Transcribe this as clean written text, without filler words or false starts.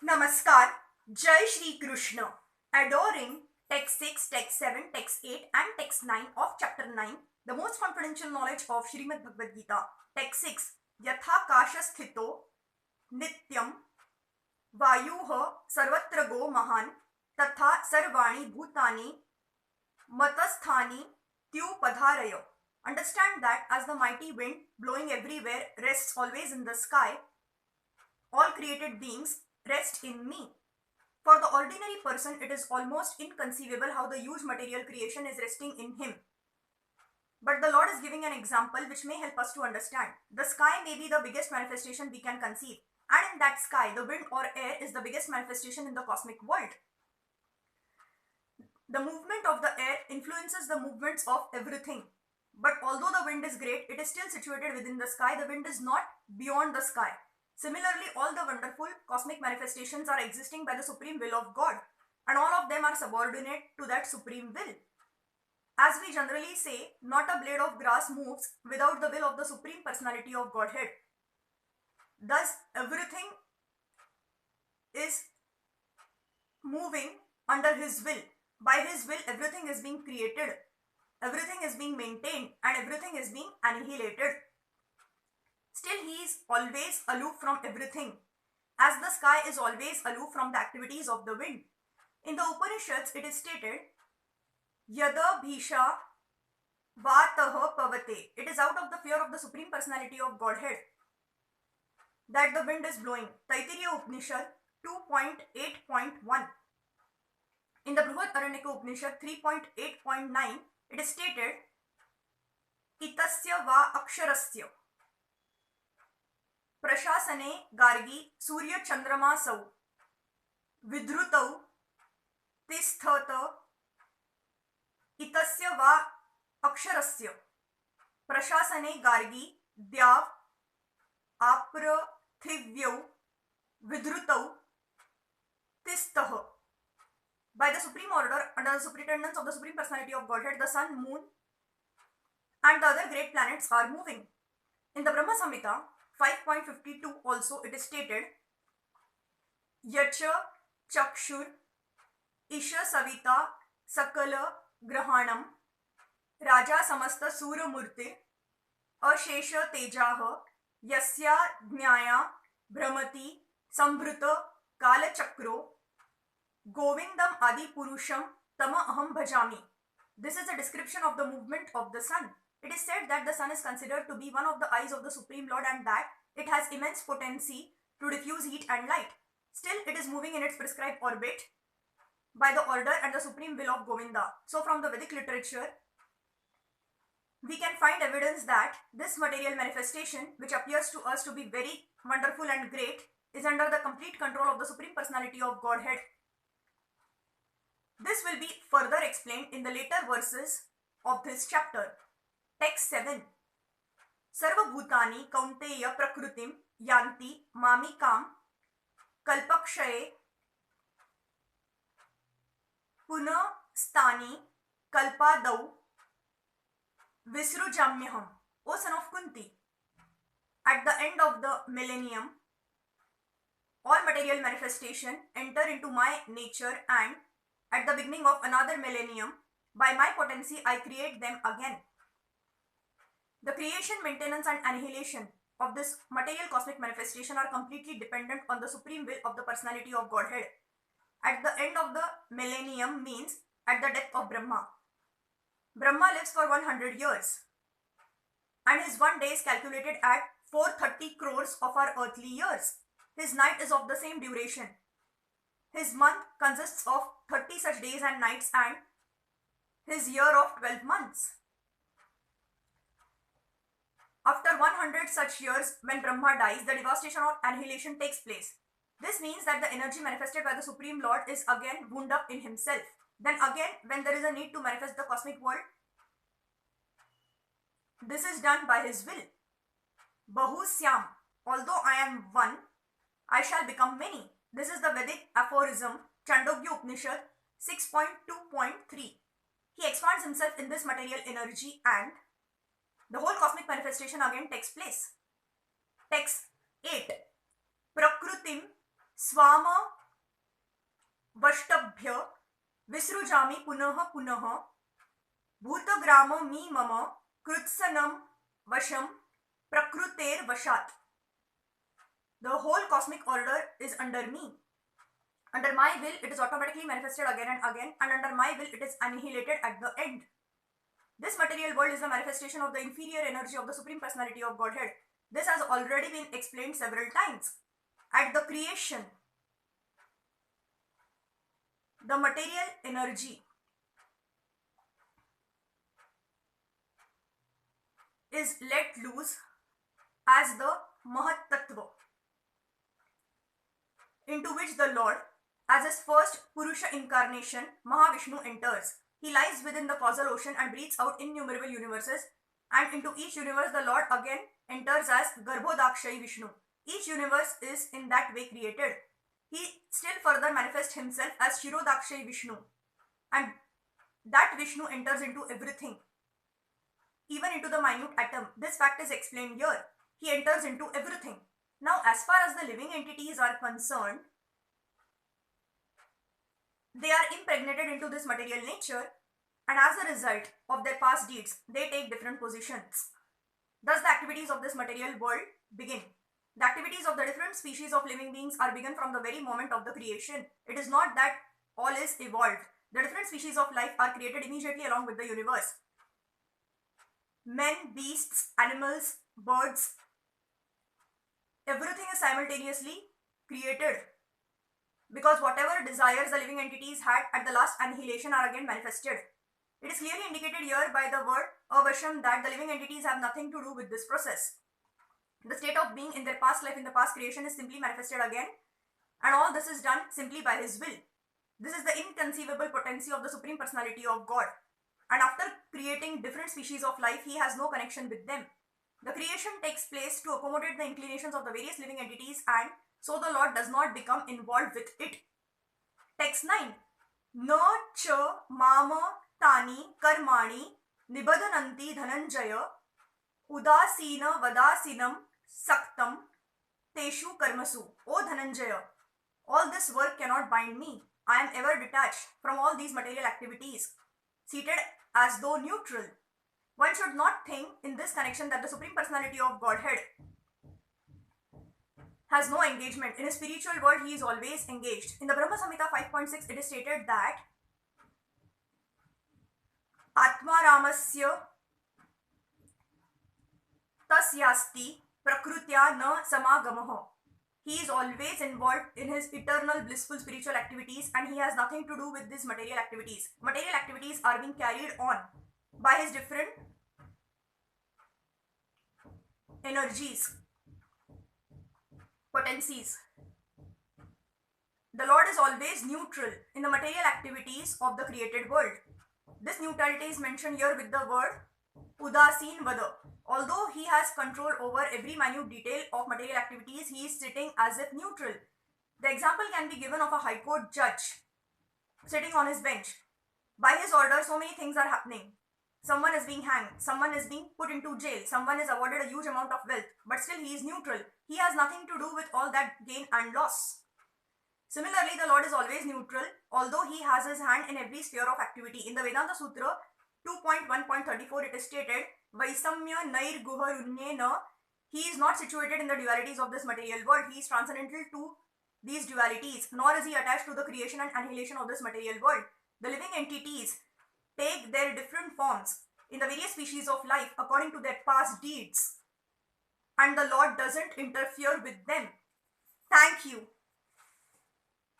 Namaskar, Jai Shri Krishna. Adoring text 6, text 7, text 8 and text 9 of chapter 9, the most confidential knowledge of Srimad Bhagavad-gita. Text 6, Yatha Kasha Sthito Nityam Vayuha Sarvatra Go Mahan Tatha Sarvani Bhutani Matasthani Tyupadharaya. Understand that as the mighty wind blowing everywhere rests always in the sky, all created beings rest in me. For the ordinary person, it is almost inconceivable how the huge material creation is resting in him. But the Lord is giving an example which may help us to understand. The sky may be the biggest manifestation we can conceive, and in that sky, the wind or air is the biggest manifestation in the cosmic world. The movement of the air influences the movements of everything. But although the wind is great, it is still situated within the sky. The wind is not beyond the sky. Similarly, all the wonderful cosmic manifestations are existing by the supreme will of God, and all of them are subordinate to that supreme will. As we generally say, not a blade of grass moves without the will of the supreme personality of Godhead. Thus, everything is moving under His will. By His will, everything is being created, everything is being maintained, and everything is being annihilated. Still, He is always aloof from everything, as the sky is always aloof from the activities of the wind. In the Upanishads, it is stated, Yada Bhisha Vataha Pavate. It is out of the fear of the Supreme Personality of Godhead that the wind is blowing. Taittiriya Upanishad 2.8.1. In the Brihadaranyaka Upanishad 3.8.9, it is stated, Itasya va aksharasya प्रशासने Gargi सूर्य चंद्रमासौ विधृतौ तिष्ठत इतस्य वा अक्षरस्य प्रशासने गार्गी द्याव आपृथिव्यौ विधृतौ तिष्ठः. By the supreme order, under the superintendence of the supreme personality of Godhead, the sun, moon and the other great planets are moving. In the Brahma Samhita 5.52 also it is stated, Yacha Chakshur Isha Savita Sakala Grahanam Raja Samasta Sura Murti Ashesha Tejaha Yasya Jnaya Brahmati Sambhrita Kala Chakro Govindam Adi Purusham Tama Aham Bhajami. This is a description of the movement of the sun. It is said that the sun is considered to be one of the eyes of the Supreme Lord and that it has immense potency to diffuse heat and light. Still, it is moving in its prescribed orbit by the order and the supreme will of Govinda. So, from the Vedic literature, we can find evidence that this material manifestation, which appears to us to be very wonderful and great, is under the complete control of the Supreme Personality of Godhead. This will be further explained in the later verses of this chapter. Text 7. Sarva Bhutani Kaunteya Prakrutim Yanti Mamikam Kalpakshaye Puna Stani Kalpadau Visrujamyaham. O son of Kunti, at the end of the millennium, all material manifestation enter into my nature, and at the beginning of another millennium, by my potency I create them again. The creation, maintenance and annihilation of this material cosmic manifestation are completely dependent on the supreme will of the personality of Godhead. At the end of the millennium means at the death of Brahma. Brahma lives for 100 years and his one day is calculated at 430 crores of our earthly years. His night is of the same duration. His month consists of 30 such days and nights and his year of 12 months. After 100 such years, when Brahma dies, the devastation or annihilation takes place. This means that the energy manifested by the Supreme Lord is again wound up in himself. Then again, when there is a need to manifest the cosmic world, this is done by his will. Bahusyam, although I am one, I shall become many. This is the Vedic aphorism, Chandogya Upanishad 6.2.3. He expands himself in this material energy and the whole cosmic manifestation again takes place. Text 8. Prakrutim Swama Vashtabhya Visrujami Punaha Punaha Bhutagrama Mi Mama Krutsanam Vasham Prakruter Vashat. The whole cosmic order is under me. Under my will, it is automatically manifested again and again, and under my will, it is annihilated at the end. This material world is the manifestation of the inferior energy of the Supreme Personality of Godhead. This has already been explained several times. At the creation, the material energy is let loose as the Mahat Tattva, into which the Lord, as his first Purusha incarnation, Mahavishnu enters. He lies within the causal ocean and breathes out innumerable universes, and into each universe the Lord again enters as Garbhodakshayi Vishnu. Each universe is in that way created. He still further manifests himself as Shirodakshayi Vishnu, and that Vishnu enters into everything, even into the minute atom. This fact is explained here. He enters into everything. Now, as far as the living entities are concerned, they are impregnated into this material nature, and as a result of their past deeds, they take different positions. Thus, the activities of this material world begin. The activities of the different species of living beings are begun from the very moment of the creation. It is not that all is evolved. The different species of life are created immediately along with the universe. Men, beasts, animals, birds, everything is simultaneously created, because whatever desires the living entities had at the last annihilation are again manifested. It is clearly indicated here by the word avasham that the living entities have nothing to do with this process. The state of being in their past life, in the past creation, is simply manifested again, and all this is done simply by his will. This is the inconceivable potency of the Supreme Personality of God, and after creating different species of life, he has no connection with them. The creation takes place to accommodate the inclinations of the various living entities, and so the Lord does not become involved with it. Text 9. Na cha mama tani karmani nibadananti dhananjaya udasina vadasinam saktam teshu karmasu. O Dhananjaya, all this work cannot bind me. I am ever detached from all these material activities, seated as though neutral. One should not think in this connection that the Supreme Personality of Godhead has no engagement. In his spiritual world, he is always engaged. In the Brahma Samhita 5.6, it is stated that Atma Ramasya tasyasti prakrutya na samagamaha. He is always involved in his eternal blissful spiritual activities, and he has nothing to do with these material activities. Material activities are being carried on by his different energies, potencies. The Lord is always neutral in the material activities of the created world. This neutrality is mentioned here with the word udasin vada. Although he has control over every minute detail of material activities, he is sitting as if neutral. The example can be given of a high court judge sitting on his bench. By his order, so many things are happening. Someone is being hanged, someone is being put into jail, someone is awarded a huge amount of wealth, but still he is neutral. He has nothing to do with all that gain and loss. Similarly, the Lord is always neutral, although he has his hand in every sphere of activity. In the Vedanta Sutra 2.1.34, it is stated, Vaisamya Nair Guharunyena. He is not situated in the dualities of this material world. He is transcendental to these dualities, nor is he attached to the creation and annihilation of this material world. The living entities take their different forms in the various species of life according to their past deeds, and the Lord doesn't interfere with them. Thank you.